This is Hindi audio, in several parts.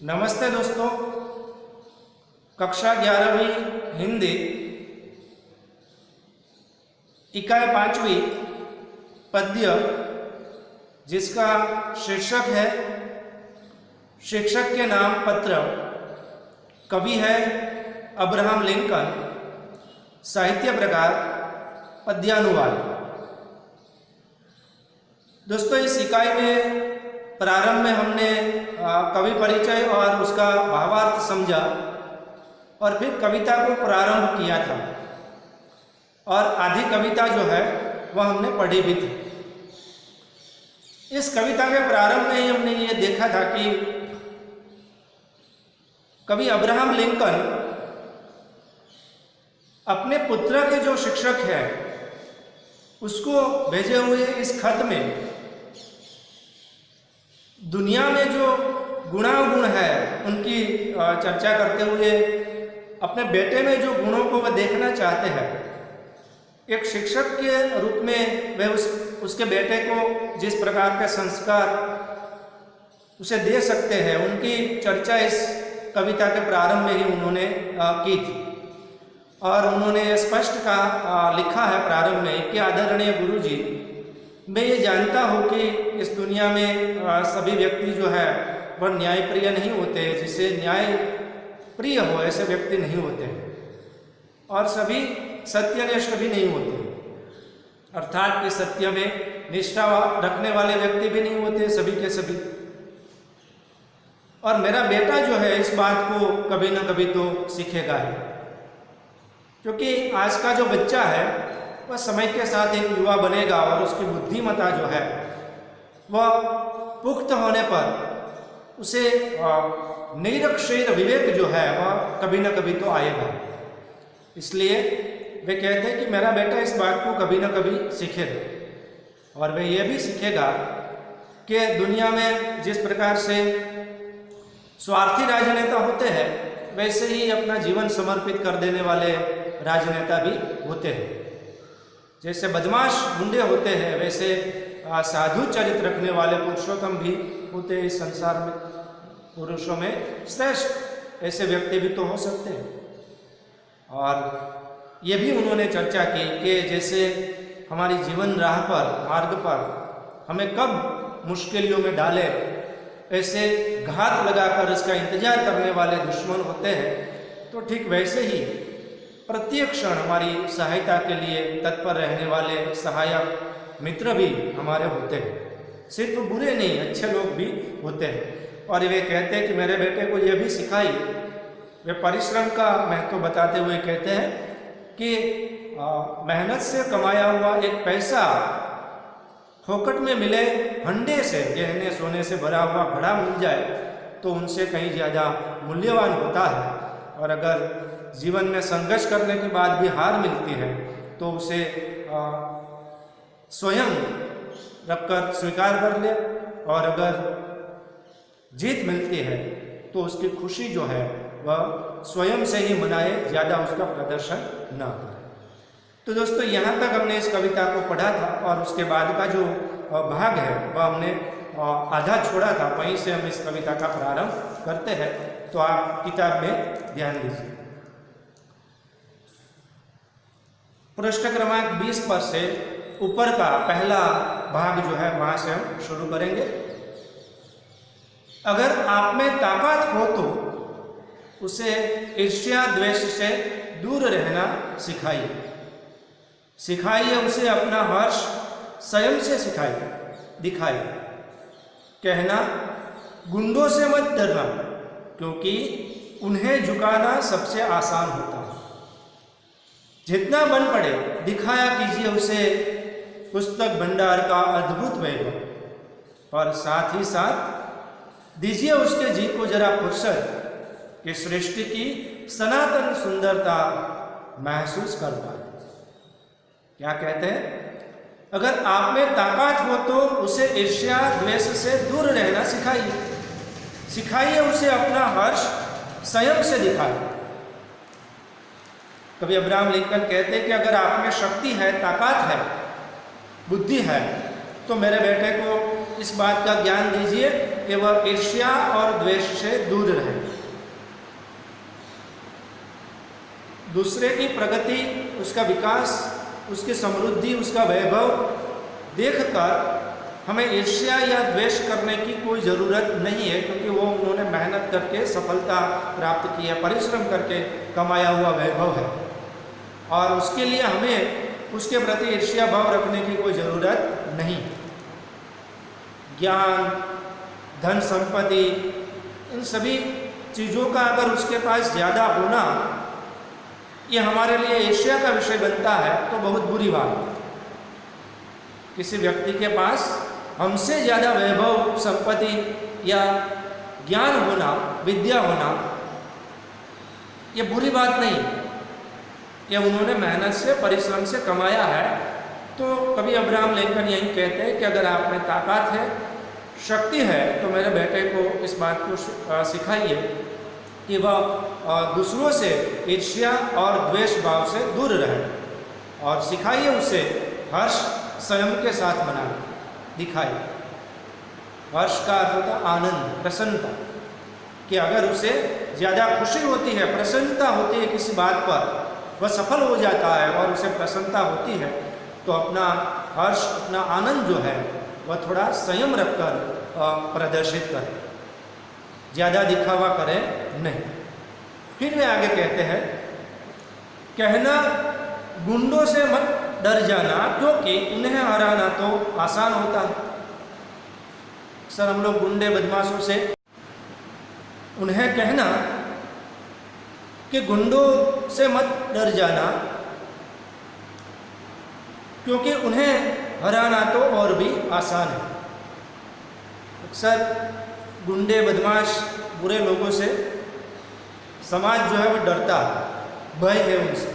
नमस्ते दोस्तों, कक्षा 11वीं हिंदी इकाई 5वीं पद्य जिसका शीर्षक है शिक्षक के नाम पत्र। कवि है अब्राहम लिंकन। साहित्य प्रकार पद्यानुवाद। दोस्तों, इस इकाई में प्रारंभ में हमने कवि परिचय और उसका भावार्थ समझा और फिर कविता को प्रारंभ किया था और आधी कविता जो है वह हमने पढ़ी भी थी। इस कविता के प्रारंभ में ही हमने ये देखा था कि कवि अब्राहम लिंकन अपने पुत्र के जो शिक्षक है उसको भेजे हुए इस खत में दुनिया में जो गुणागुण है उनकी चर्चा करते हुए अपने बेटे में जो गुणों को वह देखना चाहते हैं। एक शिक्षक के रूप में वह उसके बेटे को जिस प्रकार के संस्कार उसे दे सकते हैं उनकी चर्चा इस कविता के प्रारंभ में ही उन्होंने की थी। और उन्होंने स्पष्ट लिखा है प्रारंभ में कि आदरणीय गुरुजी, मैं ये जानता हूँ कि इस दुनिया में सभी व्यक्ति जो है वह न्यायप्रिय नहीं होते, जिसे न्याय प्रिय हो ऐसे व्यक्ति नहीं होते और सभी सत्यनिष्ठ भी नहीं होते, अर्थात कि सत्य में निष्ठा रखने वाले व्यक्ति भी नहीं होते सभी के सभी। और मेरा बेटा जो है इस बात को कभी ना कभी तो सीखेगा ही, क्योंकि आज का जो बच्चा है वह समय के साथ एक युवा बनेगा और उसकी बुद्धिमत्ता जो है वह पुख्त होने पर उसे निरक्षर विवेक जो है वह कभी ना कभी तो आएगा। इसलिए वे कहते हैं कि मेरा बेटा इस बात को कभी ना कभी सीखेगा और वह यह भी सीखेगा कि दुनिया में जिस प्रकार से स्वार्थी राजनेता होते हैं वैसे ही अपना जीवन समर्पित कर देने वाले राजनेता भी होते हैं। जैसे बदमाश गुंडे होते हैं वैसे साधु चरित्र रखने वाले पुरुषोत्तम भी होते हैं इस संसार में। पुरुषों में श्रेष्ठ ऐसे व्यक्ति भी तो हो सकते हैं। और ये भी उन्होंने चर्चा की कि जैसे हमारी जीवन राह पर मार्ग पर हमें कब मुश्किलों में डाले, ऐसे घात लगाकर इसका इंतजार करने वाले दुश्मन होते हैं, तो ठीक वैसे ही प्रत्येक क्षण हमारी सहायता के लिए तत्पर रहने वाले सहायक मित्र भी हमारे होते हैं। सिर्फ बुरे नहीं, अच्छे लोग भी होते हैं। और वे कहते हैं कि मेरे बेटे को यह भी सिखाई, वे परिश्रम का महत्व बताते हुए कहते हैं कि मेहनत से कमाया हुआ एक पैसा फोकट में मिले हंडे से, गहने सोने से भरा हुआ घड़ा मिल जाए तो उनसे कहीं ज़्यादा मूल्यवान होता है। और अगर जीवन में संघर्ष करने के बाद भी हार मिलती है तो उसे स्वयं रखकर स्वीकार कर ले, और अगर जीत मिलती है तो उसकी खुशी जो है वह स्वयं से ही मनाए, ज़्यादा उसका प्रदर्शन ना करे। तो दोस्तों, यहाँ तक हमने इस कविता को पढ़ा था और उसके बाद का जो भाग है वह हमने आधा छोड़ा था, वहीं से हम इस कविता का प्रारंभ करते हैं। तो आप किताब में ध्यान दीजिए। पृष्ठ क्रमांक 20 पर से ऊपर का पहला भाग जो है वहां से हम शुरू करेंगे। अगर आप में ताकत हो तो उसे ईर्ष्या द्वेष से दूर रहना सिखाइए। सिखाइए उसे अपना हर्ष स्वयं से दिखाइए। कहना, गुंडों से मत डरना क्योंकि उन्हें झुकाना सबसे आसान होता है। जितना बन पड़े दिखाया कीजिए उसे पुस्तक भंडार का अद्भुत वैभव, और साथ ही साथ दीजिए उसके जी को जरा फुर्सत कि सृष्टि की सनातन सुंदरता महसूस कर पाए। क्या कहते हैं? अगर आप में ताकत हो तो उसे ईर्ष्या द्वेष से दूर रहना सिखाइए। सिखाइए उसे अपना हर्ष स्वयं से दिखाए। कवि अब्राहम लिंकन कहते हैं कि अगर आप में शक्ति है, ताकत है, बुद्धि है, तो मेरे बेटे को इस बात का ज्ञान दीजिए कि वह ईर्ष्या और द्वेष से दूर रहे। दूसरे की प्रगति, उसका विकास, उसकी समृद्धि, उसका वैभव देखकर हमें ईर्ष्या या द्वेष करने की कोई ज़रूरत नहीं है, क्योंकि वो उन्होंने मेहनत करके सफलता प्राप्त की है, परिश्रम करके कमाया हुआ वैभव है, और उसके लिए हमें उसके प्रति ईर्ष्या भाव रखने की कोई ज़रूरत नहीं। ज्ञान, धन संपत्ति, इन सभी चीज़ों का अगर उसके पास ज़्यादा होना ये हमारे लिए ईर्ष्या का विषय बनता है तो बहुत बुरी बात है। किसी व्यक्ति के पास हमसे ज़्यादा वैभव, संपत्ति या ज्ञान होना, विद्या होना, ये बुरी बात नहीं, ये उन्होंने मेहनत से, परिश्रम से कमाया है। तो कभी अब्राहम लिंकन यही कहते हैं कि अगर आप में ताकत है, शक्ति है, तो मेरे बेटे को इस बात को सिखाइए कि वह दूसरों से ईर्ष्या और द्वेष भाव से दूर रहे, और सिखाइए उसे हर्ष स्वयं के साथ मनाए, दिखाइए। हर्ष का अर्थ होता आनंद, प्रसन्नता, कि अगर उसे ज़्यादा खुशी होती है, प्रसन्नता होती है किसी बात पर, वह सफल हो जाता है और उसे प्रसन्नता होती है, तो अपना हर्ष, अपना आनंद जो है वह थोड़ा संयम रखकर प्रदर्शित करें, ज़्यादा दिखावा करें नहीं। फिर वे आगे कहते हैं, कहना गुंडों से मत डर जाना, क्योंकि उन्हें हराना तो आसान होता है। अक्सर हम लोग गुंडे बदमाशों से उन्हें कहना कि गुंडों से मत डर जाना, क्योंकि उन्हें हराना तो और भी आसान है। अक्सर गुंडे, बदमाश, बुरे लोगों से समाज जो है वो डरता है, भय है उनसे,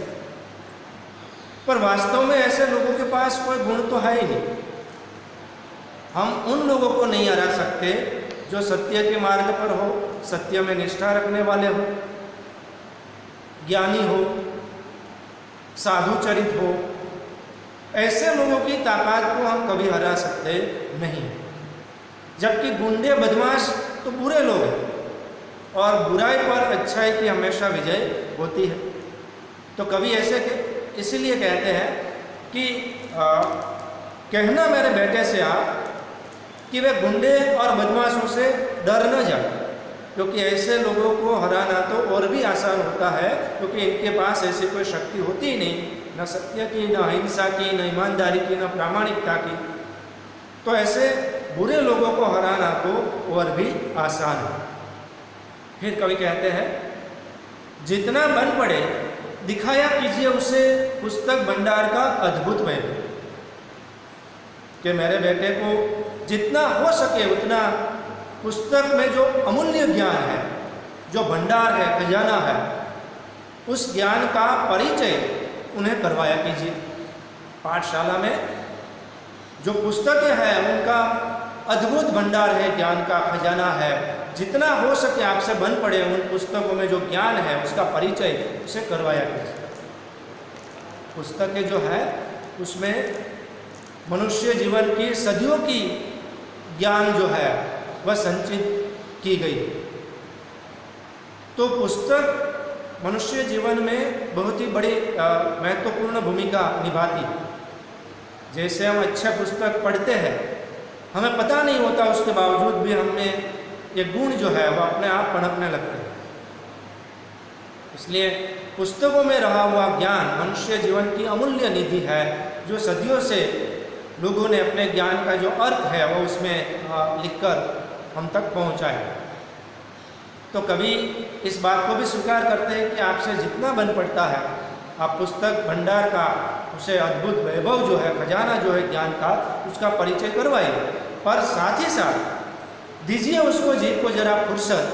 पर वास्तव में ऐसे लोगों के पास कोई गुण तो है ही नहीं। हम उन लोगों को नहीं हरा सकते जो सत्य के मार्ग पर हो, सत्य में निष्ठा रखने वाले हो, ज्ञानी हो, साधु चरित हो। ऐसे लोगों की ताकत को हम कभी हरा सकते नहीं। जबकि गुंडे, बदमाश तो बुरे लोग हैं और बुराई पर अच्छाई की हमेशा विजय होती है। तो कभी ऐसे इसीलिए कहते हैं कि कहना मेरे बेटे से आप कि वे गुंडे और बदमाशों से डर न जाए, क्योंकि ऐसे लोगों को हराना तो और भी आसान होता है, क्योंकि इनके पास ऐसी कोई शक्ति होती ही नहीं, न सत्य की, न अहिंसा की, न ईमानदारी की, न प्रामाणिकता की। तो ऐसे बुरे लोगों को हराना तो और भी आसान है। फिर कवि कहते हैं, जितना बन पड़े दिखाया कीजिए उसे पुस्तक भंडार का अद्भुत वैभव, कि मेरे बेटे को जितना हो सके उतना पुस्तक में जो अमूल्य ज्ञान है, जो भंडार है, खजाना है, उस ज्ञान का परिचय उन्हें करवाया कीजिए। पाठशाला में जो पुस्तकें हैं उनका अद्भुत भंडार है, ज्ञान का खजाना है, जितना हो सके आपसे बन पड़े उन पुस्तकों में जो ज्ञान है उसका परिचय उसे करवाया कीजिए। पुस्तकें जो है उसमें मनुष्य जीवन की सदियों की ज्ञान जो है वह संचित की गई। तो पुस्तक मनुष्य जीवन में बहुत ही बड़ी महत्वपूर्ण भूमिका निभाती है। जैसे हम अच्छा पुस्तक पढ़ते हैं, हमें पता नहीं होता, उसके बावजूद भी हमें ये गुण जो है वह अपने आप पनपने लगते हैं। इसलिए पुस्तकों में रहा हुआ ज्ञान मनुष्य जीवन की अमूल्य निधि है, जो सदियों से लोगों ने अपने ज्ञान का जो अर्थ है वो उसमें लिखकर हम तक पहुंचाया। तो कवि इस बात को भी स्वीकार करते हैं कि आपसे जितना बन पड़ता है आप पुस्तक भंडार का, उसे अद्भुत वैभव जो है, खजाना जो है ज्ञान का, उसका परिचय करवाइए, पर साथ ही साथ दीजिए उसको जी को जरा फुर्सत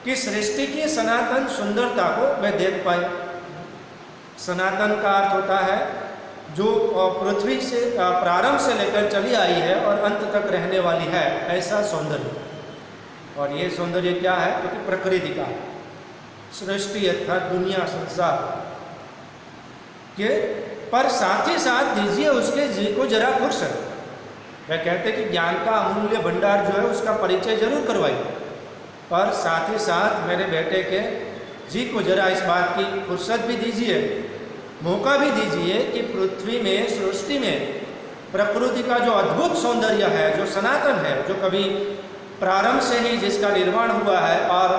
कि सृष्टि की सनातन सुंदरता को वह देख पाए। सनातन का अर्थ होता है जो पृथ्वी से प्रारंभ से लेकर चली आई है और अंत तक रहने वाली है, ऐसा सौंदर्य। और ये सौंदर्य क्या है? क्योंकि प्रकृति का, सृष्टि अर्थात दुनिया, संसार के, पर साथ ही साथ दीजिए उसके जी को जरा फुर्सत। वह कहते कि ज्ञान का अमूल्य भंडार जो है उसका परिचय जरूर करवाइए, पर साथ ही साथ मेरे बेटे के जी को जरा इस बात की फुर्सत भी दीजिए, मौका भी दीजिए कि पृथ्वी में, सृष्टि में प्रकृति का जो अद्भुत सौंदर्य है, जो सनातन है, जो कभी प्रारंभ से ही जिसका निर्माण हुआ है और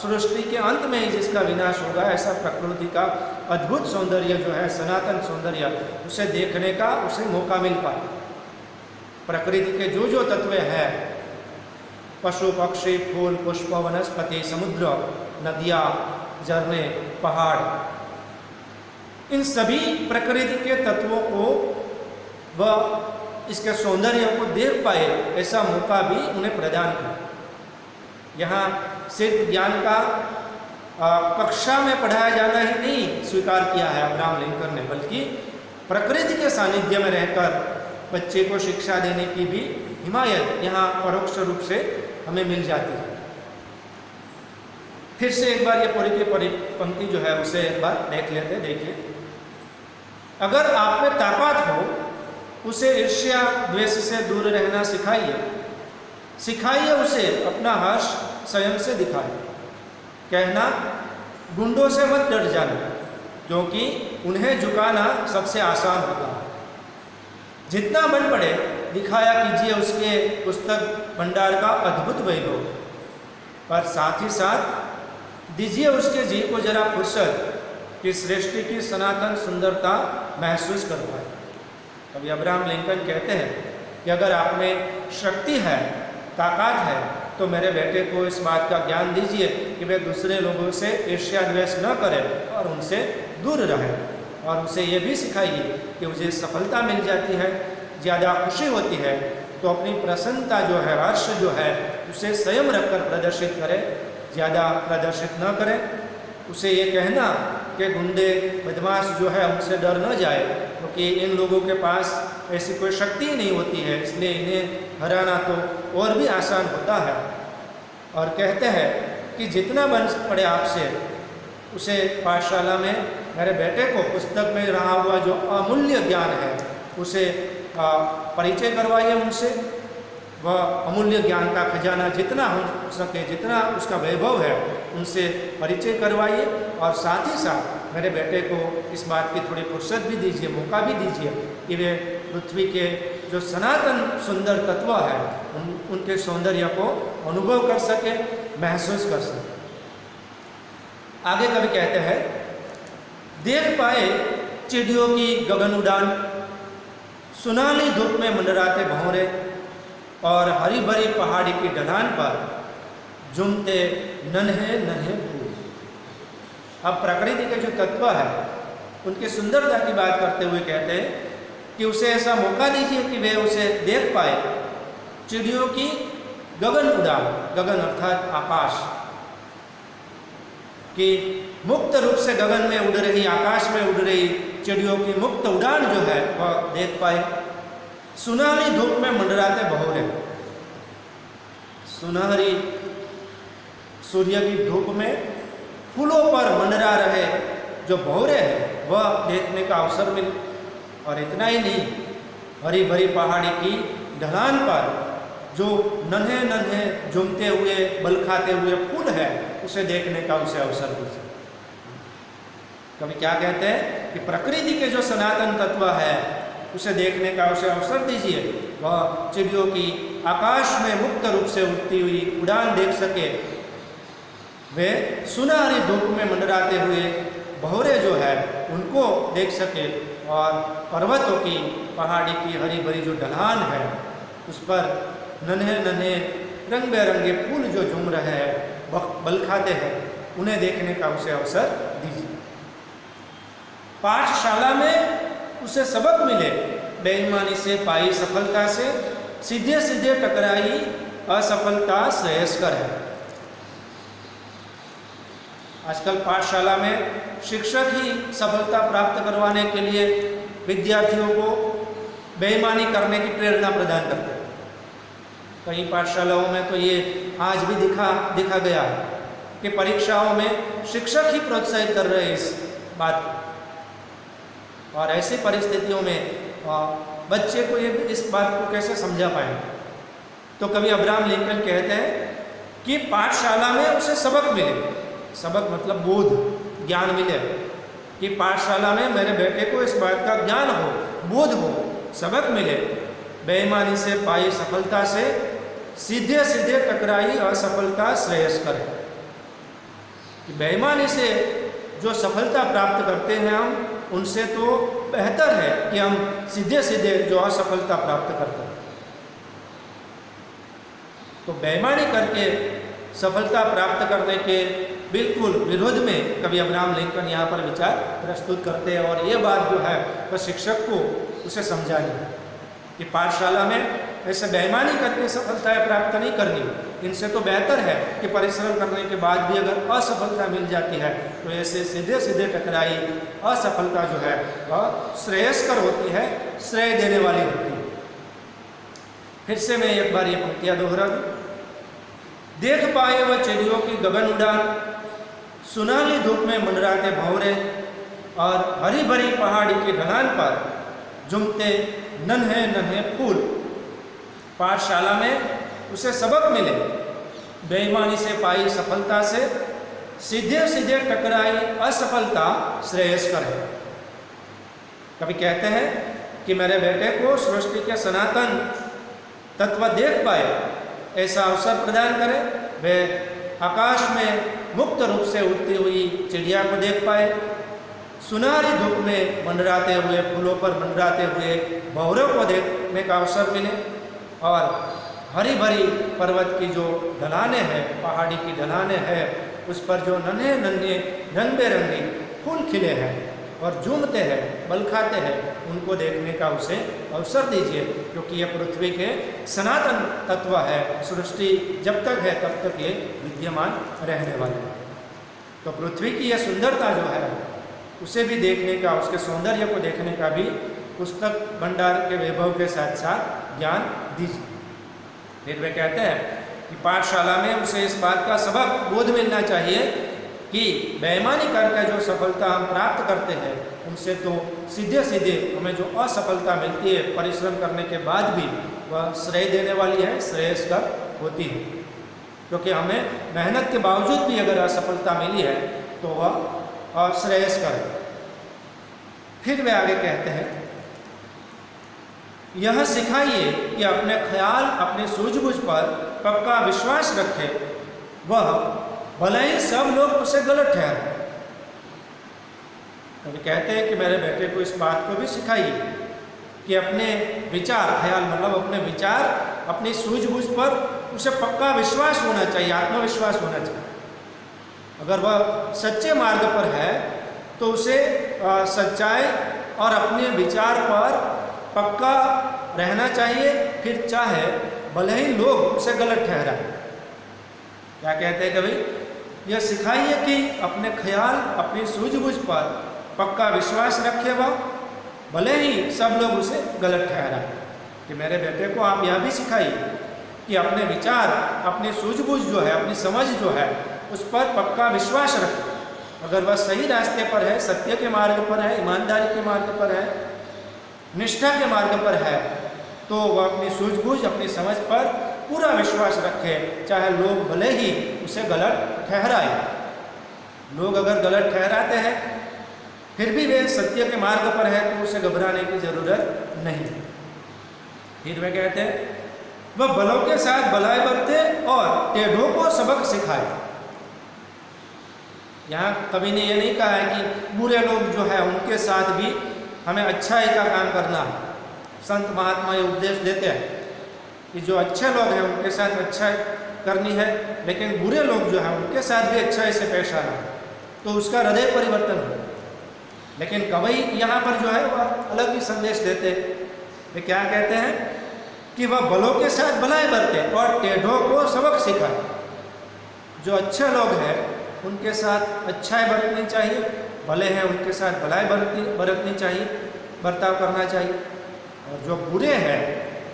सृष्टि के अंत में ही जिसका विनाश होगा, ऐसा प्रकृति का अद्भुत सौंदर्य जो है, सनातन सौंदर्य, उसे देखने का उसे मौका मिल पाए। प्रकृति के जो जो तत्व हैं, पशु पक्षी, फूल पुष्प, वनस्पति, समुद्र, नदियाँ, झरने, पहाड़, इन सभी प्रकृति के तत्वों को वह इसके सौंदर्य को देख पाए, ऐसा मौका भी उन्हें प्रदान किया। यहाँ सिर्फ ज्ञान का कक्षा में पढ़ाया जाना ही नहीं स्वीकार किया है अब्राहम लिंकन ने, बल्कि प्रकृति के सानिध्य में रहकर बच्चे को शिक्षा देने की भी हिमायत यहाँ परोक्ष रूप से हमें मिल जाती है। फिर से एक बार ये पूरी की पूरी पंक्ति जो है उसे एक बार देख लेते। देखिए, अगर आप में ताकत हो उसे ईर्ष्या द्वेष से दूर रहना सिखाइए, सिखाइए उसे अपना हर्ष स्वयं से दिखाए। कहना, गुंडों से मत डर जाना, क्योंकि उन्हें झुकाना सबसे आसान होता है। जितना बन पड़े दिखाया कीजिए उसके पुस्तक भंडार का अद्भुत वैभव, पर साथ ही साथ दीजिए उसके जी को जरा फुर्सत कि सृष्टि की सनातन सुंदरता महसूस कर पाए। कभी अब्राहम लिंकन कहते हैं कि अगर आप में शक्ति है, ताकत है, तो मेरे बेटे को इस बात का ज्ञान दीजिए कि वे दूसरे लोगों से ईर्ष्या द्वेष न करे और उनसे दूर रहे, और उसे ये भी सिखाइए कि मुझे सफलता मिल जाती है, ज़्यादा खुशी होती है, तो अपनी प्रसन्नता जो है, हर्ष जो है, उसे स्वयं रखकर प्रदर्शित करे, ज़्यादा प्रदर्शित न करें। उसे ये कहना कि गुंडे बदमाश जो है उनसे डर न जाए, क्योंकि इन लोगों के पास ऐसी कोई शक्ति ही नहीं होती है, इसलिए इन्हें हराना तो और भी आसान होता है। और कहते हैं कि जितना बन पड़े आपसे उसे पाठशाला में मेरे बेटे को पुस्तक में रहा हुआ जो अमूल्य ज्ञान है उसे परिचय करवाइए उनसे। वह अमूल्य ज्ञान का खजाना जितना हो सके, जितना उसका वैभव है, उनसे परिचय करवाइए, और साथ ही साथ मेरे बेटे को इस बात की थोड़ी फुर्सत भी दीजिए, मौका भी दीजिए कि वे पृथ्वी के जो सनातन सुंदर तत्व है उनके सौंदर्य को अनुभव कर सके, महसूस कर सके। आगे कभी कहते हैं, देख पाए चिड़ियों की गगन उड़ान, सुनहली धूप में मंडराते भंवरे, और हरी भरी पहाड़ी की ढलान पर झूमते नन्हे नन्हे फूल। अब प्रकृति के जो तत्व है उनकी सुंदरता की बात करते हुए कहते हैं कि उसे ऐसा मौका दीजिए कि वे उसे देख पाए, चिड़ियों की गगन उड़ान, गगन अर्थात आकाश, कि मुक्त रूप से गगन में उड़ रही, आकाश में उड़ रही चिड़ियों की मुक्त उड़ान जो है वह देख पाए। सुनहरी धूप में मंडराते भंवरे, सुनहरी सूर्य की धूप में फूलों पर मंडरा रहे जो भंवरे हैं वह देखने का अवसर मिले। और इतना ही नहीं, हरी भरी पहाड़ी की ढलान पर जो नन्हे नन्हे झूमते हुए, बलखाते हुए फूल है उसे देखने का उसे अवसर दीजिए। कभी क्या कहते हैं कि प्रकृति के जो सनातन तत्व है उसे देखने का उसे अवसर दीजिए, वह चिड़ियों की आकाश में मुक्त रूप से उड़ती हुई उड़ान देख सके, वे सुनहरी धूप में मंडराते हुए भंवरे जो है उनको देख सके, और पर्वतों की, पहाड़ी की हरी भरी जो ढलान है उस पर नन्हे नन्हे रंग बिरंगे फूल जो झूम रहे हैं, बलखाते हैं, उन्हें देखने का उसे अवसर दीजिए। पाठशाला में उसे सबक मिले, बेईमानी से पाई सफलता से सीधे सीधे टकराई असफलता श्रेयस्कर है। आजकल पाठशाला में शिक्षक ही सफलता प्राप्त करवाने के लिए विद्यार्थियों को बेईमानी करने की प्रेरणा प्रदान करते हैं। कई पाठशालाओं में तो ये आज भी दिखा गया कि परीक्षाओं में शिक्षक ही प्रोत्साहित कर रहे हैं इस बात को। और ऐसी परिस्थितियों में बच्चे को ये इस बात को कैसे समझा पाएंगे? तो कवि अब्राहम लिंकन कहते हैं कि पाठशाला में उसे सबक मिले, सबक मतलब बोध, ज्ञान मिले, कि पाठशाला में मेरे बेटे को इस बात का ज्ञान हो, बोध हो, सबक मिले। बेईमानी से पाई सफलता से सीधे सीधे टकराई असफलता श्रेयस्कर है। कि बेईमानी से जो सफलता प्राप्त करते हैं हम, उनसे तो बेहतर है कि हम सीधे सीधे जो असफलता प्राप्त करते हैं। तो बेईमानी करके सफलता प्राप्त करने के बिल्कुल विरोध में कवि अब्राहम लिंकन यहाँ पर विचार प्रस्तुत करते हैं। और ये बात जो है वह शिक्षक को उसे समझानी कि पाठशाला में ऐसे बेईमानी करके सफलताएं प्राप्त नहीं करनी, इनसे तो बेहतर है कि परिश्रम करने के बाद भी अगर असफलता मिल जाती है तो ऐसे सीधे सीधे टकराई असफलता जो है वह श्रेयस्कर होती है, श्रेय देने वाली होती है। फिर से मैं एक बार ये पंक्तियाँ दोहरा दूँ। देख पाए वह चिड़ियों की गगन उड़ान, सुनहली धूप में मंडराते भंवरे, और हरी भरी पहाड़ी के ढलान पर झुमते नन्हे नन्हे फूल। पाठशाला में उसे सबक मिले, बेईमानी से पाई सफलता से सीधे सीधे टकराई असफलता श्रेयस्कर है। कभी कहते हैं कि मेरे बेटे को सृष्टि के सनातन तत्व देख पाए, ऐसा अवसर प्रदान करें। वे आकाश में मुक्त रूप से उड़ती हुई चिड़िया को देख पाए, सुनहरी धूप में मंडराते हुए फूलों पर मंडराते हुए भंवरों को देखने का अवसर मिले, और हरी भरी पर्वत की जो ढलानें हैं, पहाड़ी की ढलानें हैं, उस पर जो नन्हे नन्हे रंग बिरंगे फूल खिले हैं और झूमते हैं, बलखाते हैं, उनको देखने का उसे अवसर दीजिए, क्योंकि ये पृथ्वी के सनातन तत्व है। सृष्टि जब तक है तब तक ये विद्यमान रहने वाले हैं। तो पृथ्वी की यह सुंदरता जो है उसे भी देखने का, उसके सौंदर्य को देखने का भी पुस्तक भंडार के वैभव के साथ साथ ज्ञान दीजिए। फिर वे कहते हैं कि पाठशाला में उसे इस बात का सबक बोध मिलना चाहिए कि बेईमानी करके जो सफलता हम प्राप्त करते हैं, उनसे तो सीधे सीधे हमें जो असफलता मिलती है परिश्रम करने के बाद भी वह श्रेय देने वाली है, श्रेयस्कर होती है। क्योंकि हमें मेहनत के बावजूद भी अगर असफलता मिली है तो वह अश्रेयस्कर है। फिर वे आगे कहते हैं, यह सिखाइए कि अपने ख्याल, अपनी सूझबूझ पर पक्का विश्वास रखे, वह भले ही सब लोग उसे गलत ठहराएं। तो कहते हैं कि मेरे बेटे को इस बात को भी सिखाइए कि अपने विचार, ख्याल मतलब अपने विचार, अपनी सूझबूझ पर उसे पक्का विश्वास होना चाहिए, आत्मविश्वास होना चाहिए। अगर वह सच्चे मार्ग पर है तो उसे सच्चाई और अपने विचार पर पक्का रहना चाहिए, फिर चाहे भले ही लोग उसे गलत ठहराएं। क्या कहते हैं कभी, यह सिखाइए कि अपने ख्याल, अपनी सूझबूझ पर पक्का विश्वास रखे, वह भले ही सब लोग उसे गलत ठहराएं। कि मेरे बेटे को आप यह भी सिखाइए कि अपने विचार, अपनी सूझबूझ जो है, अपनी समझ जो है, उस पर पक्का विश्वास रखें। अगर वह सही रास्ते पर है, सत्य के मार्ग पर है, ईमानदारी के मार्ग पर है, निष्ठा के मार्ग पर है, तो वह अपनी सूझबूझ, अपनी समझ पर पूरा विश्वास रखे, चाहे लोग भले ही उसे गलत ठहराए। लोग अगर गलत ठहराते हैं फिर भी वे सत्य के मार्ग पर है तो उसे घबराने की जरूरत नहीं। फिर वे कहते हैं, वह बलों के साथ भलाई बरते और टेढ़ों को सबक सिखाए। यहाँ कवि ने यह नहीं कहा है कि बुरे लोग जो है उनके साथ भी हमें अच्छाई का काम करना है। संत महात्मा ये उपदेश देते हैं कि जो अच्छे लोग हैं उनके साथ अच्छाई करनी है, लेकिन बुरे लोग जो हैं उनके साथ भी अच्छाई से पेश आना है, तो उसका हृदय परिवर्तन हो। लेकिन कवि यहाँ पर जो है वह अलग ही संदेश देते हैं। वे क्या कहते हैं कि वह बलों के साथ भलाई बरते और टेढ़ों को सबक सिखाए। जो अच्छे लोग हैं उनके साथ अच्छाई बरतनी चाहिए, भले हैं उनके साथ भलाई बरतनी चाहिए, बर्ताव करना चाहिए। और जो बुरे हैं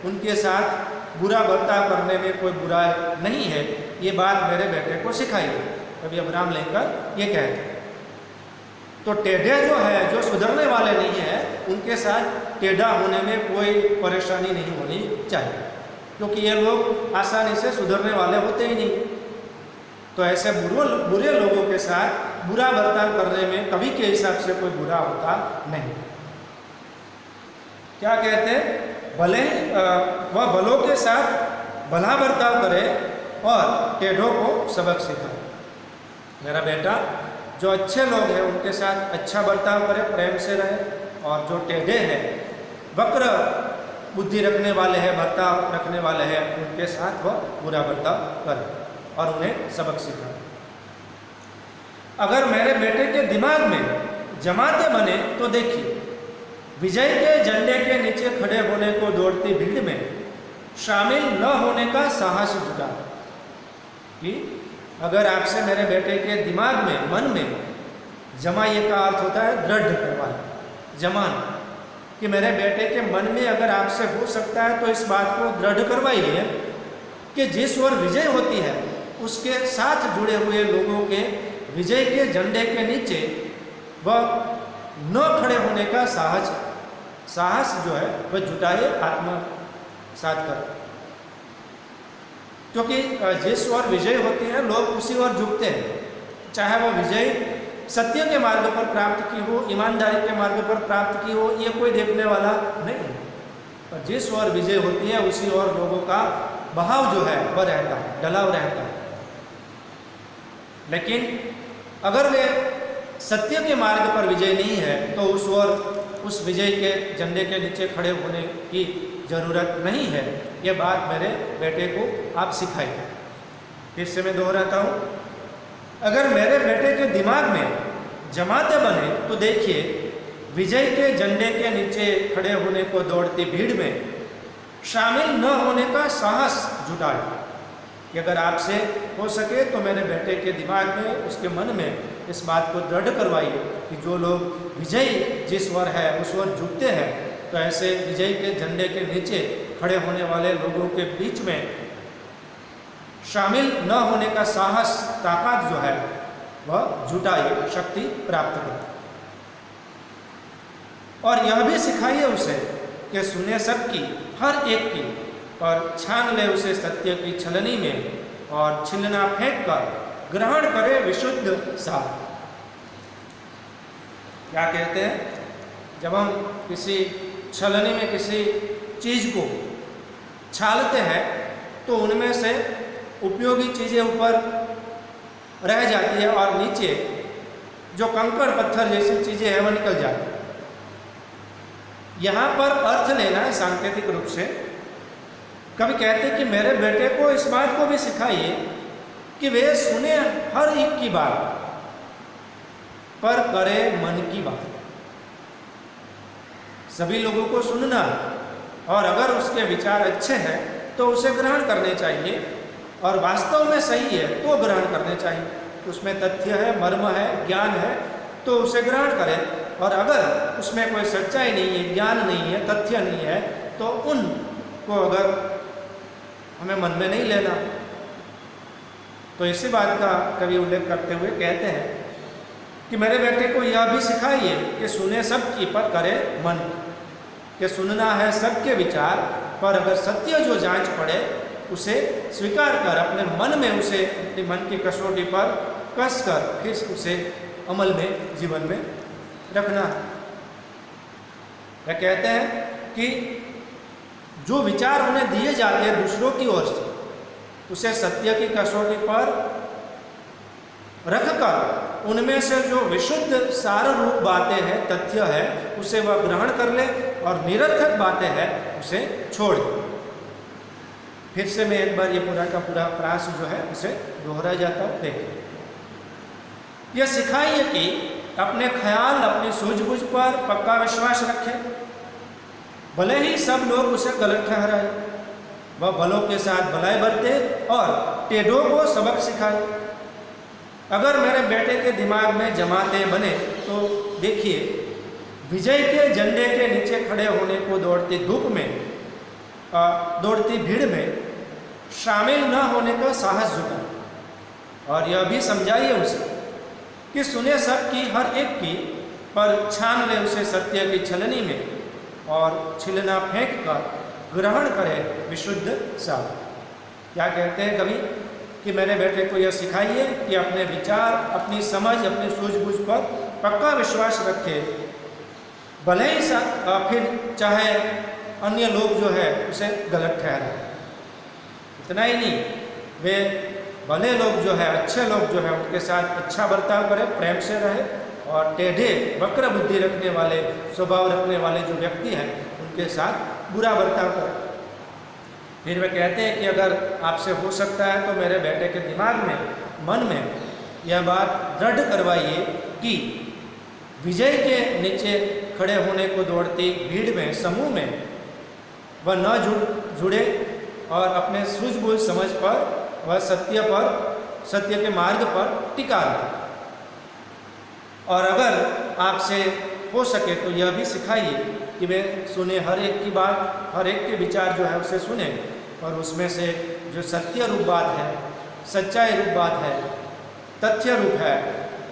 उनके साथ बुरा बर्ताव करने में कोई बुराई नहीं है। ये बात मेरे बेटे को सिखाइए। कभी अब्राहम लिंकन ये कहते हैं। तो टेढ़े जो है, जो सुधरने वाले नहीं है, उनके साथ टेढ़ा होने में कोई परेशानी नहीं होनी चाहिए, क्योंकि ये लोग आसानी से सुधरने वाले होते ही नहीं। तो ऐसे बुरे लोगों के साथ बुरा बर्ताव करने में कभी के हिसाब से कोई बुरा होता नहीं। क्या कहते हैं, भले वह भलों के साथ भला बर्ताव करे और टेढ़ों को सबक सिखाए। मेरा बेटा, जो अच्छे लोग हैं उनके साथ अच्छा बर्ताव करे, प्रेम से रहे, और जो टेढ़े हैं, वक्र बुद्धि रखने वाले हैं, बर्ताव रखने वाले हैं, उनके साथ वह बुरा बर्ताव करे और उन्हें सबक सिखाए। अगर मेरे बेटे के दिमाग में जमाते बने तो देखिए, विजय के झंडे के नीचे खड़े होने को दौड़ती भीड़ में शामिल न होने का साहस जुटा। कि अगर आपसे मेरे बेटे के दिमाग में, मन में, जमाइए का अर्थ होता है दृढ़ करवाना, जमान, कि मेरे बेटे के मन में अगर आपसे हो सकता है तो इस बात को दृढ़ करवाइए कि जिस ओर विजय होती है उसके साथ जुड़े हुए लोगों के विजय के झंडे के नीचे वह न खड़े होने का साहस जो है वह जुटाए, आत्मसात कर। क्योंकि जिस ओर विजय होती है लोग उसी ओर झुकते हैं, चाहे वो विजय सत्य के मार्ग पर प्राप्त की हो, ईमानदारी के मार्ग पर प्राप्त की हो, ये कोई देखने वाला नहीं है। और जिस ओर विजय होती है उसी ओर लोगों का बहाव जो है वह रहता है, ढलाव रहता है। लेकिन अगर वे सत्य के मार्ग पर विजय नहीं है तो उस ओर, उस विजय के झंडे के नीचे खड़े होने की जरूरत नहीं है। ये बात मेरे बेटे को आप सिखाइए। फिर से मैं दोहराता हूँ, अगर मेरे बेटे के दिमाग में जमाते बने तो देखिए, विजय के झंडे के नीचे खड़े होने को दौड़ती भीड़ में शामिल न होने का साहस जुटाए। कि अगर आपसे हो सके तो मेरे बेटे के दिमाग में, उसके मन में इस बात को दृढ़ करवाइए कि जो लोग विजय जिस ओर है उस ओर झुकते हैं, तो ऐसे विजय के झंडे के नीचे खड़े होने वाले लोगों के बीच में शामिल न होने का साहस, ताकत जो है वह जुटाइए, शक्ति प्राप्त करें। और यह भी सिखाइए उसे कि सुने सबकी, हर एक की, और छान ले उसे सत्य की छलनी में, और छिलना फेंक कर ग्रहण करे विशुद्ध सार। क्या कहते हैं, जब हम किसी छलनी में किसी चीज को छालते हैं तो उनमें से उपयोगी चीजें ऊपर रह जाती है और नीचे जो कंकड़ पत्थर जैसी चीजें हैं वह निकल जाती है। यहाँ पर अर्थ लेना है सांकेतिक रूप से। कभी कहते हैं कि मेरे बेटे को इस बात को भी सिखाइए कि वे सुने हर एक की बात पर करे मन की बात। सभी लोगों को सुनना, और अगर उसके विचार अच्छे हैं तो उसे ग्रहण करने चाहिए, और वास्तव में सही है तो ग्रहण करने चाहिए। उसमें तथ्य है, मर्म है, ज्ञान है तो उसे ग्रहण करें। और अगर उसमें कोई सच्चाई नहीं है, ज्ञान नहीं है, तथ्य नहीं है, तो उनको अगर हमें मन में नहीं लेना। तो इसी बात का कवि उल्लेख करते हुए कहते हैं कि मेरे बेटे को यह भी सिखाइए कि सुने सबकी पर करे मन, कि सुनना है सबके विचार, पर अगर सत्य जो जांच पड़े उसे स्वीकार कर अपने मन में उसे, अपने मन की कसौटी पर कस कर फिर उसे अमल में, जीवन में रखना। वह कहते हैं कि जो विचार उन्हें दिए जाते हैं दूसरों की ओर से, उसे सत्य की कसौटी पर रखकर उनमें से जो विशुद्ध सार रूप बातें हैं, तथ्य है, उसे वह ग्रहण कर ले, और निरर्थक बातें हैं उसे छोड़ दे। फिर से मैं एक बार ये पूरा का पूरा प्रास जो है उसे दोहरा जाता हूँ। देखिए, यह सिखाइए कि अपने ख्याल, अपनी सूझबूझ पर पक्का विश्वास रखें, भले ही सब लोग उसे गलत ठहराए। वह भलों के साथ भलाई बरते और टेढ़ों को सबक सिखाए। अगर मेरे बेटे के दिमाग में जमाते बने तो देखिए, विजय के झंडे के नीचे खड़े होने को दौड़ती धूप में, दौड़ती भीड़ में शामिल न होने का साहस जुटा। और यह भी समझाइए उसे कि सुने सब की हर एक की, पर छान ले उसे सत्य की छलनी में, और छिलना फेंक कर ग्रहण करे विशुद्ध सार। क्या कहते हैं कवि कि मेरे बेटे को यह सिखाइए कि अपने विचार, अपनी समझ, अपनी सूझबूझ पर पक्का विश्वास रखे, भले ही फिर चाहे अन्य लोग जो है उसे गलत ठहराए। इतना ही नहीं, वे भले लोग जो है, अच्छे लोग जो है, उनके साथ अच्छा बर्ताव करें, प्रेम से रहे, और टेढ़े वक्र बुद्धि रखने वाले, स्वभाव रखने वाले जो व्यक्ति हैं उनके साथ बुरा बर्ताव करें। फिर वे कहते हैं कि अगर आपसे हो सकता है तो मेरे बेटे के दिमाग में, मन में यह बात दृढ़ करवाइए कि विजय के नीचे खड़े होने को दौड़ती भीड़ में, समूह में वह न जुड़े, और अपने सूझबूझ समझ पर वह सत्य के मार्ग पर टिका रहे। और अगर आपसे हो सके तो यह भी सिखाइए कि वे सुने हर एक की बात, हर एक के विचार जो है उसे सुने, और उसमें से जो सत्य रूप बात है, सच्चाई रूप बात है, तथ्य रूप है,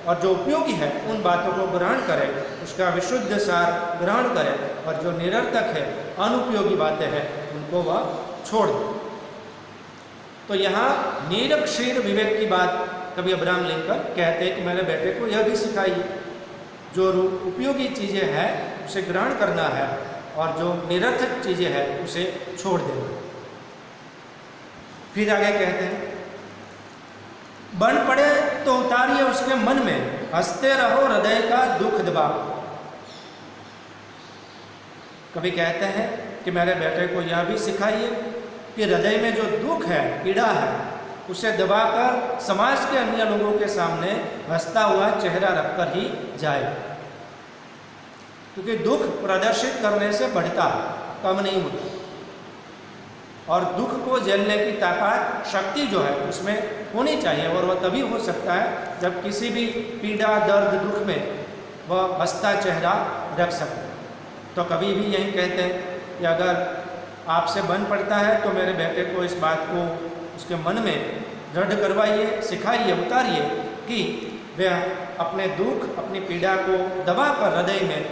और जो उपयोगी है उन बातों को ग्रहण करें, उसका विशुद्ध सार ग्रहण करें, और जो निरर्थक है, अनुपयोगी बातें हैं, उनको वह छोड़ दें। तो यहाँ नीरक क्षीर विवेक की बात कभी अब्राहम लिंकन कहते हैं कि मेरे बेटे को यह भी सिखाइए, जो उपयोगी चीज़ें हैं उसे ग्रहण करना है, और जो निरर्थक चीज़ें हैं उसे छोड़ देना। फिर आगे कहते हैं, बन पड़े तो उतारिए उसके मन में, हंसते रहो हृदय का दुख दबाव। कभी कहते हैं कि मेरे बेटे को यह भी सिखाइए कि हृदय में जो दुख है, पीड़ा है, उसे दबाकर समाज के अन्य लोगों के सामने हंसता हुआ चेहरा रखकर ही जाए, क्योंकि दुख प्रदर्शित करने से बढ़ता, कम नहीं होता। और दुख को झेलने की ताकत, शक्ति जो है उसमें होनी चाहिए, और वह तभी हो सकता है जब किसी भी पीड़ा, दर्द, दुख में वह हंसता चेहरा रख सके। तो कभी भी यही कहते हैं कि अगर आपसे बन पड़ता है तो मेरे बेटे को इस बात को उसके मन में दृढ़ करवाइए, सिखाइए, उतारिए कि वह अपने दुख, अपनी पीड़ा को दबाकर हृदय में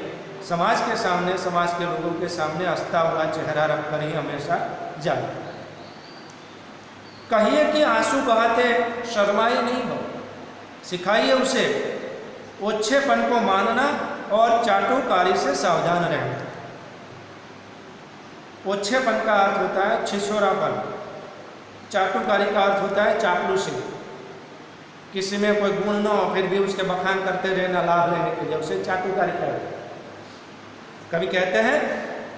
समाज के सामने, समाज के लोगों के सामने हंसता हुआ चेहरा रखकर ही हमेशा जाए। कहिए कि आंसू बहाते शर्माए नहीं हो, सिखाइए उसे ओछेपन को मानना और चाटुकारी से सावधान रहना। ओछेपन का अर्थ होता है छिछोरापन, चाटुकारी का अर्थ होता है चापलूसी। किसी में कोई गुण न हो फिर भी उसके बखान करते रहना लाभ लेने के लिए, उसे चाटुकारी कहते हैं। कभी कहते हैं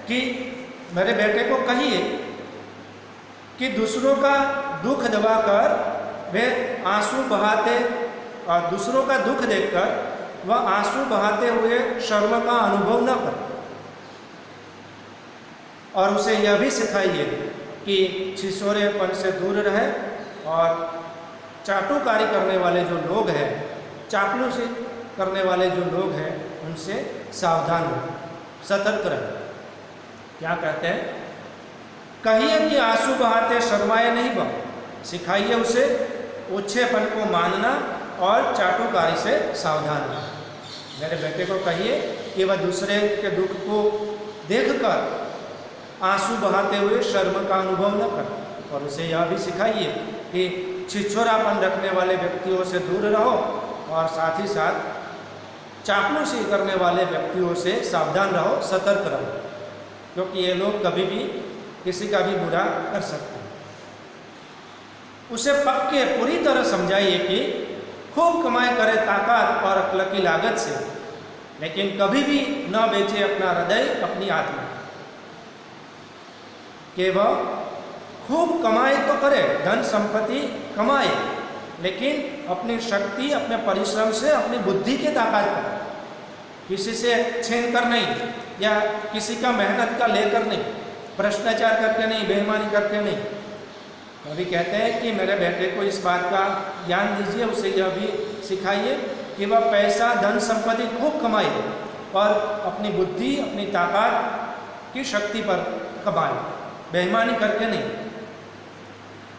कि मेरे बेटे को कहिए कि दूसरों का दुख दबाकर वे आंसू बहाते, और दूसरों का दुख देखकर वह आंसू बहाते हुए शर्म का अनुभव न करे, और उसे यह भी सिखाइए कि छिछोरेपन से दूर रहे, और चाटुकारी करने वाले जो लोग हैं, चापलूसी करने वाले जो लोग हैं, उनसे सावधान रहे, सतर्क रहे। क्या कहते हैं? कहिए कि आंसू बहाते शर्माए नहीं बा, सिखाइए उसे ओछेपन को मानना और चाटुकारी से सावधान रहे। मेरे बेटे को कहिए कि वह दूसरे के दुख को देखकर आंसू बहाते हुए शर्म का अनुभव न करे, और उसे यह भी सिखाइए कि छिछोरापन रखने वाले व्यक्तियों से दूर रहो, और साथ ही साथ चापलूसी करने वाले व्यक्तियों से सावधान रहो, सतर्क रहो, क्योंकि ये लोग कभी भी किसी का भी बुरा कर सकते हैं। उसे पक्के पूरी तरह समझाइए कि खूब कमाई करे ताकत और अक्ल की लागत से, लेकिन कभी भी न बेचे अपना हृदय, अपनी आत्मा। कि वह खूब कमाई तो करे, धन संपत्ति कमाए, लेकिन अपनी शक्ति, अपने परिश्रम से, अपनी बुद्धि के ताकत पर, किसी से छीन कर नहीं, या किसी का मेहनत का लेकर नहीं, भ्रष्टाचार करके नहीं, बेईमानी करके नहीं। अभी कहते हैं कि मेरे बेटे को इस बात का ज्ञान दीजिए, उसे यह भी सिखाइए कि वह पैसा, धन संपत्ति खूब कमाए, और अपनी बुद्धि, अपनी ताकत की शक्ति पर कमाए, बेईमानी करके नहीं,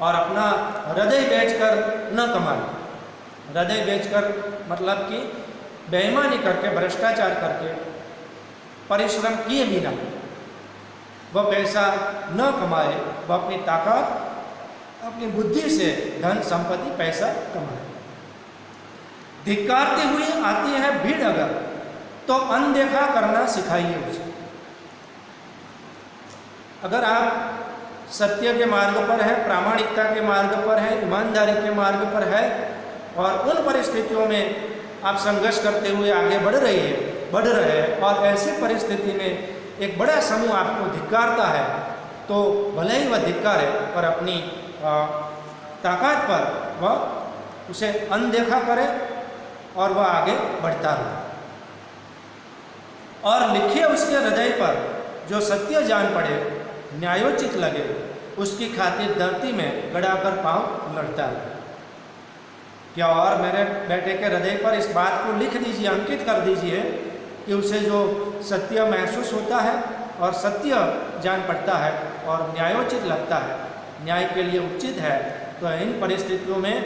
और अपना हृदय बेचकर न कमाए। हृदय बेचकर मतलब कि बेईमानी करके, भ्रष्टाचार करके, परिश्रम किए बिना वह पैसा न कमाए, वह अपनी ताकत, अपनी बुद्धि से धन संपत्ति पैसा कमाए। धिक्कारती हुई आती है भीड़ अगर, तो अनदेखा करना सिखाइए उसे। अगर आप सत्य के मार्ग पर है, प्रामाणिकता के मार्ग पर है, ईमानदारी के मार्ग पर है और उन परिस्थितियों में आप संघर्ष करते हुए आगे बढ़ रहे हैं और ऐसी परिस्थिति में एक बड़ा समूह आपको धिक्कारता है, तो भले ही वह धिक्कारे पर अपनी ताकत पर वह उसे अनदेखा करे और वह आगे बढ़ता रहे। और लिखिए उसके हृदय पर जो सत्य जान पड़े, न्यायोचित लगे, उसकी खातिर धरती में गड़ाकर पांव लड़ता है। क्या और मेरे बेटे के हृदय पर इस बात को लिख दीजिए, अंकित कर दीजिए कि उसे जो सत्य महसूस होता है और सत्य जान पड़ता है और न्यायोचित लगता है, न्याय के लिए उचित है, तो इन परिस्थितियों में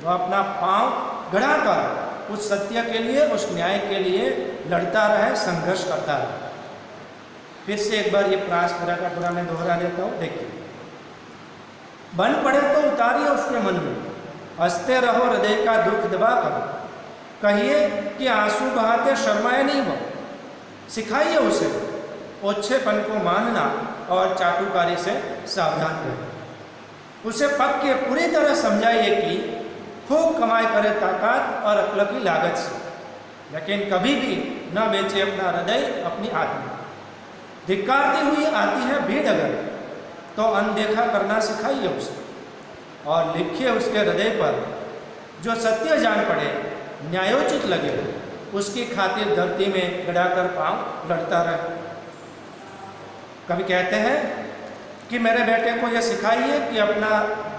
वह अपना पांव गड़ाकर उस सत्य के लिए, उस न्याय के लिए लड़ता रहे, संघर्ष करता रहे। फिर से एक बार ये प्रास पूरा का पूरा मैं दोहरा लेता हूँ, देखिए। बन पड़े तो उतारिए उसके मन में, हंसते रहो हृदय का दुख दबाकर, कहिए कि आंसू बहाते शर्माए नहीं वो, सिखाइए उसे ओछेपन को मानना और चाटुकारी से सावधान रहे। उसे पक के पूरी तरह समझाइए कि खूब कमाई करे ताकत और अक्ल की लागत से, लेकिन कभी भी न बेचे अपना हृदय, अपनी आत्मा। धिक्कारती हुई आती है भीड़ अगर, तो अनदेखा करना सिखाइए उसे और लिखिए उसके हृदय पर जो सत्य जान पड़े, न्यायोचित लगे, उसकी खातिर धरती में गड़ाकर पांव लड़ता रहे। कभी कहते हैं कि मेरे बेटे को यह सिखाइए कि अपना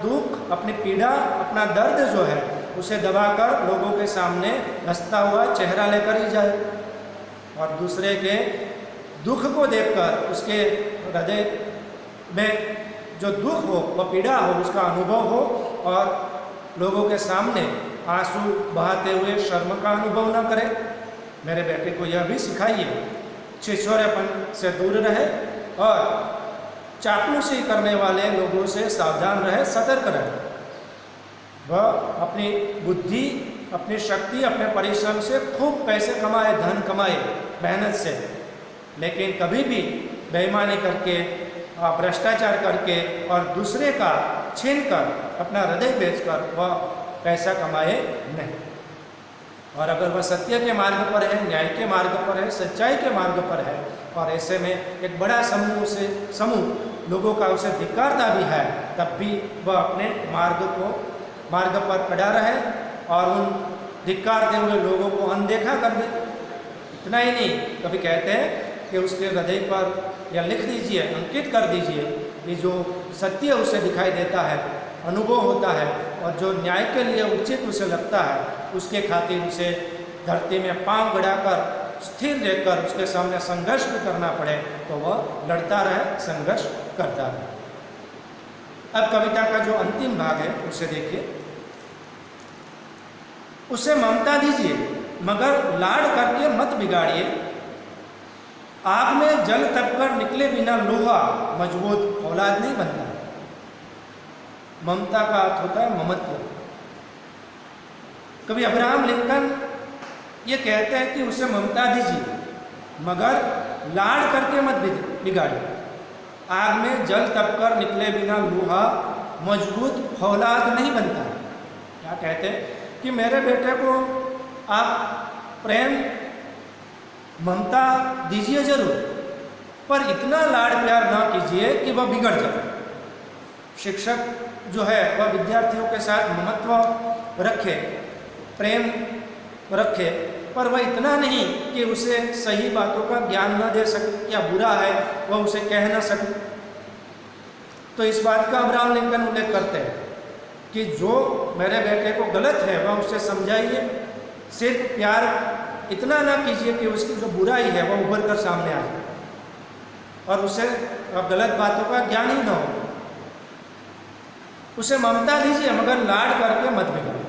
दुख, अपनी पीड़ा, अपना दर्द जो है उसे दबाकर लोगों के सामने हंसता हुआ चेहरा लेकर ही जाए और दूसरे के दुख को देखकर उसके हृदय में जो दुख हो, वह पीड़ा हो, उसका अनुभव हो और लोगों के सामने आंसू बहाते हुए शर्म का अनुभव न करे। मेरे बेटे को यह भी सिखाइए छिछोरेपन से दूर रहे और चापलूसी करने वाले लोगों से सावधान रहे, सतर्क रहे। वह अपनी बुद्धि, अपनी शक्ति, अपने परिश्रम से खूब पैसे कमाए, धन कमाए मेहनत से, लेकिन कभी भी बेईमानी करके, भ्रष्टाचार करके और दूसरे का छीन कर, अपना हृदय बेचकर वह पैसा कमाए नहीं। और अगर वह सत्य के मार्ग पर है, न्याय के मार्ग पर है, सच्चाई के मार्ग पर है और ऐसे में एक बड़ा समूह लोगों का उसे धिक्कारता भी है, तब भी वह अपने मार्ग पर अड़ा रहे और उन धिक्कारते हुए लोगों को अनदेखा कर दे। इतना ही नहीं, कभी कहते हैं कि उसके हृदय पर या लिख दीजिए, अंकित कर दीजिए कि जो सत्य उसे दिखाई देता है, अनुभव होता है और जो न्याय के लिए उचित उसे लगता है, उसके खातिर उसे धरती में पांव गड़ाकर स्थिर रहकर उसके सामने संघर्ष भी करना पड़े तो वह लड़ता रहे, संघर्ष करता रहे। अब कविता का जो अंतिम भाग है उसे देखिए। उसे ममता दीजिए मगर लाड करके मत बिगाड़िए, आग में जल तपकर निकले बिना लोहा मजबूत औलाद नहीं बनता। ममता का अर्थ होता है ममत्व। कभी अब्राहम लिंकन ये कहते हैं कि उसे ममता दीजिए मगर लाड करके मत बिगाड़िए, आग में जल तपकर निकले बिना लोहा मजबूत फौलाद नहीं बनता। क्या कहते हैं कि मेरे बेटे को आप प्रेम ममता दीजिए जरूर, पर इतना लाड प्यार ना कीजिए कि वह बिगड़ जाए। शिक्षक जो है वह विद्यार्थियों के साथ ममत्व रखे, प्रेम रखे, पर वह इतना नहीं कि उसे सही बातों का ज्ञान न दे सके, क्या बुरा है वह उसे कह न सके। तो इस बात का अब्राहम लिंकन उल्लेख करते हैं कि जो मेरे बेटे को गलत है वह उसे समझाइए, सिर्फ प्यार इतना ना कीजिए कि उसकी जो बुराई है वह उभर कर सामने आ जाए और उसे गलत बातों का ज्ञान ही न हो। उसे ममता दीजिए मगर लाड करके मत बिगाड़िए।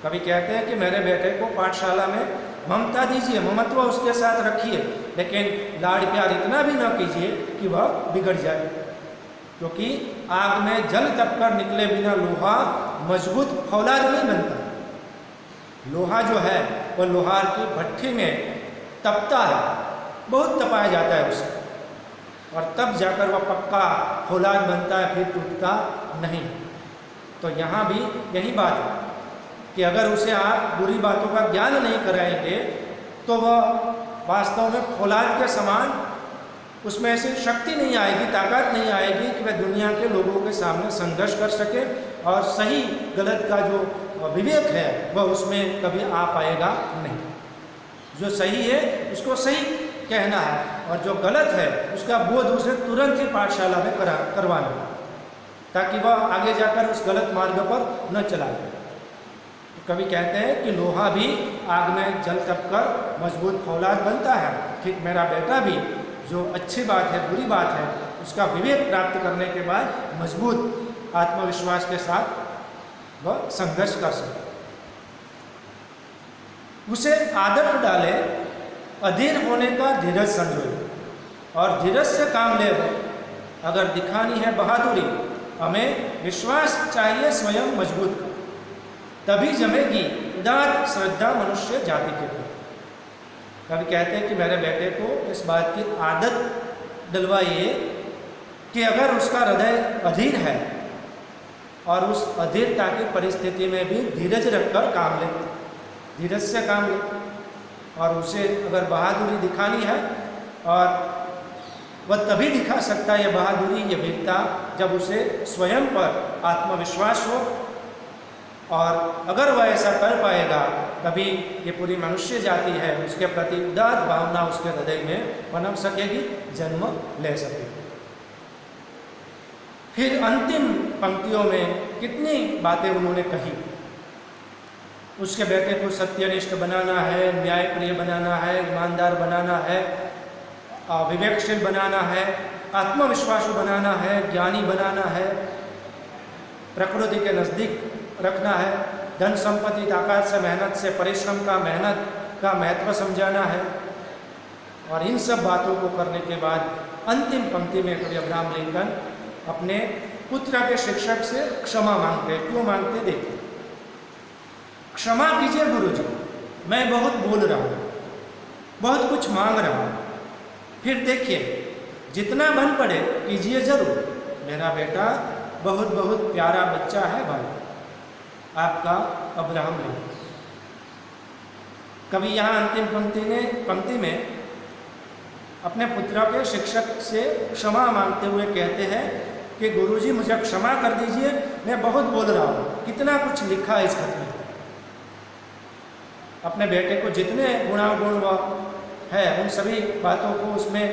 कभी कहते हैं कि मेरे बेटे को पाठशाला में ममता दीजिए, ममत्व उसके साथ रखिए, लेकिन लाड़ प्यार इतना भी न कीजिए कि वह बिगड़ जाए, क्योंकि आग में जल तपकर निकले बिना लोहा मजबूत फौलाद नहीं बनता। लोहा जो है वह लोहार की भट्ठी में तपता है, बहुत तपाया जाता है उसे, और तब जाकर वह पक्का फौलाद बनता है, फिर टूटता नहीं। तो यहाँ भी यही बात है कि अगर उसे आप बुरी बातों का ज्ञान नहीं कराएंगे तो वह वास्तव में फौलाद के समान उसमें ऐसी शक्ति नहीं आएगी, ताकत नहीं आएगी कि वह दुनिया के लोगों के सामने संघर्ष कर सके, और सही गलत का जो विवेक है वह उसमें कभी आ पाएगा नहीं। जो सही है उसको सही कहना है, और जो गलत है उसका बोध उसे तुरंत ही पाठशाला में करवाना, ताकि वह आगे जाकर उस गलत मार्ग पर न चला जाए। तो कभी कहते हैं कि लोहा भी आग में जल तपकर मजबूत फौलाद बनता है, ठीक मेरा बेटा भी जो अच्छी बात है बुरी बात है उसका विवेक प्राप्त करने के बाद मजबूत आत्मविश्वास के साथ वह संघर्ष कर सके। उसे आदत डाले अधीर होने का धीरज संजोए, और धीरज से काम ले। अगर दिखानी है बहादुरी, हमें विश्वास चाहिए स्वयं मजबूत कर, तभी जमेगी उदात्त श्रद्धा मनुष्य जाति के प्रति। कभी कहते हैं कि मेरे बेटे को इस बात की आदत डलवाइए कि अगर उसका हृदय अधीर है और उस अधीरता की परिस्थिति में भी धीरज रखकर काम ले, धीरज से काम ले, और उसे अगर बहादुरी दिखानी है, और वह तभी दिखा सकता है ये बहादुरी, ये वीरता, जब उसे स्वयं पर आत्मविश्वास हो, और अगर वह ऐसा कर पाएगा तभी ये पूरी मनुष्य जाति है उसके प्रति उदात्त भावना उसके हृदय में पनप सकेगी, जन्म ले सकेगी। फिर अंतिम पंक्तियों में कितनी बातें उन्होंने कही। उसके बेटे को सत्यनिष्ठ बनाना है, न्यायप्रिय बनाना है, ईमानदार बनाना है, विवेकशील बनाना है, आत्मविश्वासु बनाना है, ज्ञानी बनाना है, प्रकृति के नज़दीक रखना है, धन संपत्ति ताकत से, मेहनत से, परिश्रम का, मेहनत का महत्व समझाना है। और इन सब बातों को करने के बाद अंतिम पंक्ति में कवि अब्राहम लिंकन अपने पुत्र के शिक्षक से क्षमा मांगते। क्यों मांगते देखिए, क्षमा कीजिए गुरुजी, मैं बहुत बोल रहा हूँ, बहुत कुछ मांग रहा हूँ, फिर देखिए जितना बन पड़े कीजिए जरूर, मेरा बेटा बहुत बहुत प्यारा बच्चा है भाई, आपका अब्राहम लिंकन। कभी यहाँ अंतिम पंक्ति में अपने पुत्र के शिक्षक से क्षमा मांगते हुए कहते हैं कि गुरुजी मुझे क्षमा कर दीजिए, मैं बहुत बोल रहा हूँ। कितना कुछ लिखा है इस खत में, अपने बेटे को जितने गुणागुण है उन सभी बातों को उसमें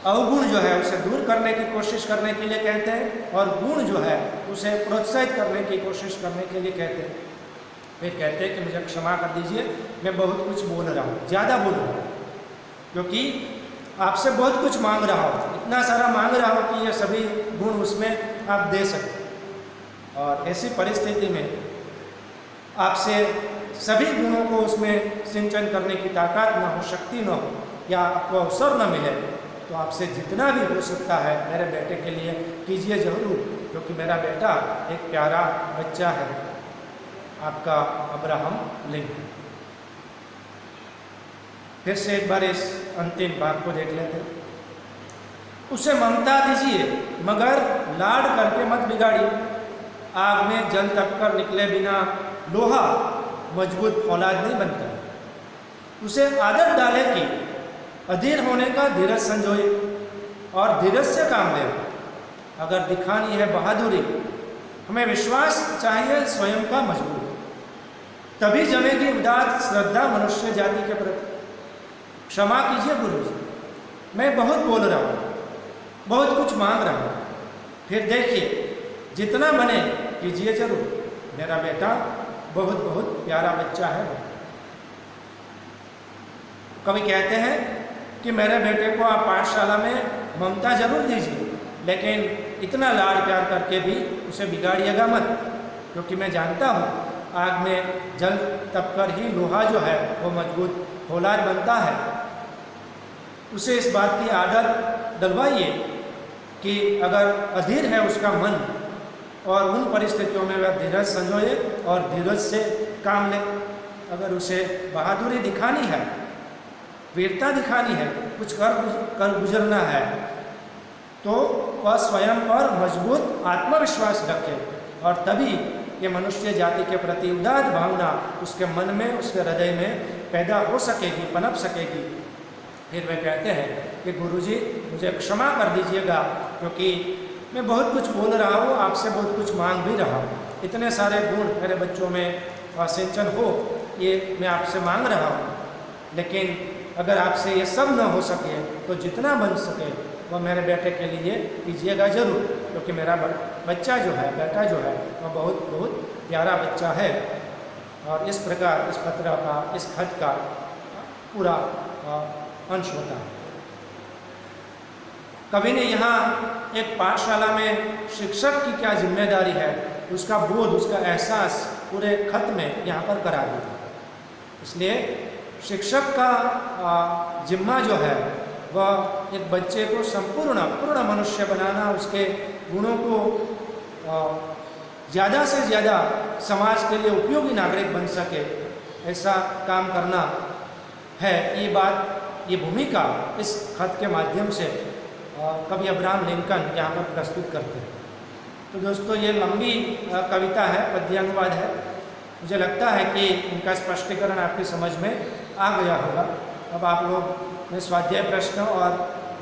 अवगुण जो है उसे दूर करने की कोशिश करने के लिए कहते हैं, और गुण जो है उसे प्रोत्साहित करने की कोशिश करने के लिए कहते हैं। फिर कहते हैं कि मुझे क्षमा कर दीजिए, मैं बहुत कुछ बोल रहा हूँ, ज़्यादा बोल रहा हूँ, क्योंकि आपसे बहुत कुछ मांग रहा हूँ, इतना सारा मांग रहा हूँ कि ये सभी गुण उसमें आप दे सकते। और ऐसी परिस्थिति में आपसे सभी गुणों को उसमें सिंचन करने की ताकत न हो, शक्ति न हो, या आपको अवसर न मिले, तो आपसे जितना भी हो सकता है मेरे बेटे के लिए कीजिए जरूर, क्योंकि मेरा बेटा एक प्यारा बच्चा है, आपका अब्राहम लिंकन। फिर से एक बार इस अंतिम बात को देख लेते। उसे ममता दीजिए मगर लाड करके मत बिगाड़िए, आग में जल तपकर निकले बिना लोहा मजबूत फौलाद नहीं बनता। उसे आदत डाले कि अधीर होने का धीरज संजोए और धीरज से काम ले। अगर दिखानी है बहादुरी, हमें विश्वास चाहिए स्वयं का मजबूत, तभी जमेगी उदात्त श्रद्धा मनुष्य जाति के प्रति। क्षमा कीजिए गुरुजी, मैं बहुत बोल रहा हूँ, बहुत कुछ मांग रहा हूँ, फिर देखिए जितना बने कीजिए जरूर, मेरा बेटा बहुत बहुत प्यारा बच्चा है। कभी कहते हैं कि मेरे बेटे को आप पाठशाला में ममता जरूर दीजिए, लेकिन इतना लाड़ प्यार करके भी उसे बिगाड़िएगा मत, क्योंकि मैं जानता हूँ आग में जल तपकर ही लोहा जो है वो मजबूत फौलाद बनता है। उसे इस बात की आदत डलवाइए कि अगर अधीर है उसका मन और उन परिस्थितियों में वह धीरज संजोए और धीरज से काम ले। अगर उसे बहादुरी दिखानी है, वीरता दिखानी है, कुछ कर गुजरना है, तो वह स्वयं पर मजबूत आत्मविश्वास रखे और तभी ये मनुष्य जाति के प्रति उदार भावना उसके मन में, उसके हृदय में पैदा हो सकेगी, पनप सकेगी। फिर वे कहते हैं कि गुरुजी मुझे क्षमा कर दीजिएगा क्योंकि मैं बहुत कुछ बोल रहा हूँ, आपसे बहुत कुछ मांग भी रहा हूँ, इतने सारे गुण मेरे बच्चों में सिंचन हो ये मैं आपसे मांग रहा हूँ, लेकिन अगर आपसे ये सब न हो सके तो जितना बन सके वह मेरे बेटे के लिए कीजिएगा ज़रूर, क्योंकि मेरा बच्चा जो है, बेटा जो है, वह बहुत बहुत प्यारा बच्चा है। और इस प्रकार इस पत्र का, इस खत का पूरा अंश होता है। कवि ने यहाँ एक पाठशाला में शिक्षक की क्या जिम्मेदारी है उसका बोध, उसका एहसास पूरे खत में यहाँ पर करा दिया। इसलिए शिक्षक का जिम्मा जो है वह एक बच्चे को पूर्ण मनुष्य बनाना, उसके गुणों को ज़्यादा से ज़्यादा समाज के लिए उपयोगी नागरिक बन सके, ऐसा काम करना है। ये बात, ये भूमिका इस खत के माध्यम से कवि अब्राहम लिंकन यहाँ पर प्रस्तुत करते हैं। तो दोस्तों ये लंबी कविता है, पद्यानुवाद है। मुझे लगता है कि इनका स्पष्टीकरण आपकी समझ में आ गया होगा। अब आप लोग, मैं स्वाध्याय प्रश्न और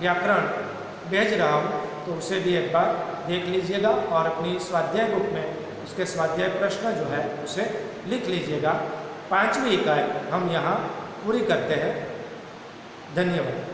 व्याकरण भेज रहा हूँ तो उसे भी एक बार देख लीजिएगा और अपनी स्वाध्याय बुक में उसके स्वाध्याय प्रश्न जो है उसे लिख लीजिएगा। 5वीं इकाई हम यहाँ पूरी करते हैं। धन्यवाद।